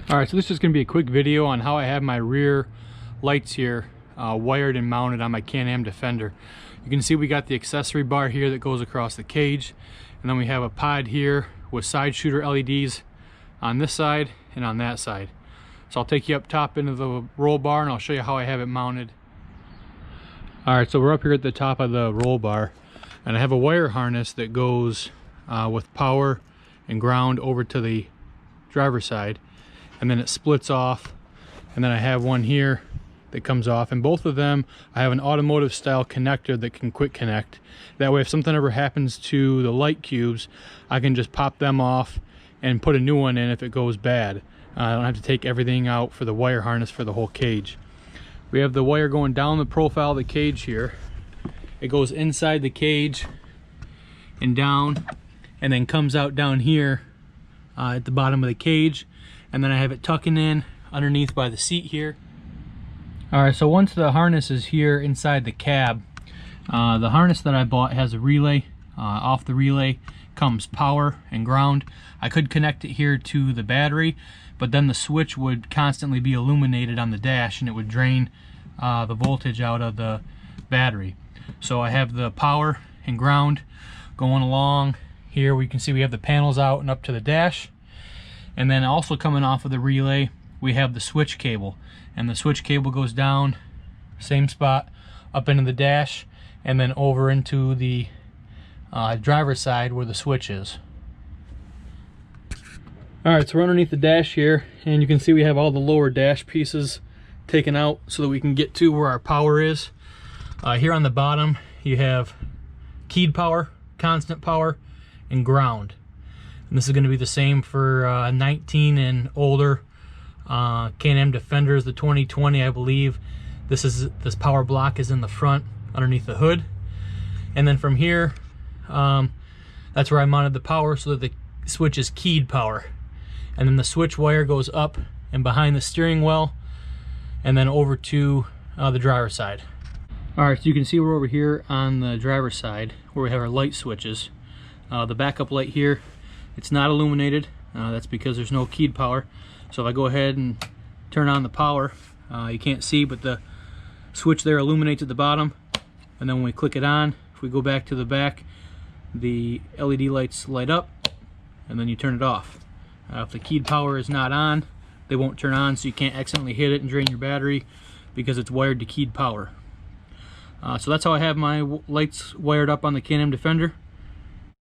Alright, so this is going to be a quick video on how I have my rear lights here wired and mounted on my Canam Defender. You can see we got the accessory bar here that goes across the cage, and then we have a pod here with side shooter LEDs on this side and on that side. So I'll take you up top into the roll bar and I'll show you how I have it mounted. Alright, so we're up here at the top of the roll bar, and I have a wire harness that goes with power and ground over to the driver's side, and then it splits off, and then I have one here that comes off, and both of them I have an automotive style connector that can quick connect. That way if something ever happens to the light cubes, I can just pop them off and put a new one in if it goes bad. I don't have to take everything out for the wire harness for the whole cage. We have the wire going down the profile of the cage here. It goes inside the cage and down, and then comes out down here at the bottom of the cage, and then I have it tucking in underneath by the seat here. Alright, so once the harness is here inside the cab, the harness that I bought has a relay. Off the relay comes power and ground. I could connect it here to the battery, but then the switch would constantly be illuminated on the dash and it would drain the voltage out of the battery. So I have the power and ground going along here. We can see we have the panels out and up to the dash, and then also coming off of the relay we have the switch cable, and the switch cable goes down same spot up into the dash and then over into the driver's side where the switch is. Alright, so we're underneath the dash here, and you can see we have all the lower dash pieces taken out so that we can get to where our power is. Here on the bottom you have keyed power, constant power, and ground. And this is going to be the same for 19 and older Canam Defenders, the 2020 I believe. This power block is in the front underneath the hood, and then from here that's where I mounted the power so that the switch is keyed power, and then the switch wire goes up and behind the steering wheel and then over to the driver's side. Alright, so you can see we're over here on the driver's side where we have our light switches. The backup light here, it's not illuminated. That's because there's no keyed power. So if I go ahead and turn on the power, you can't see, but the switch there illuminates at the bottom, and then when we click it on, if we go back to the back, the LED lights light up, and then you turn it off. If the keyed power is not on, they won't turn on, so you can't accidentally hit it and drain your battery because it's wired to keyed power. So that's how I have my lights wired up on the Canam Defender.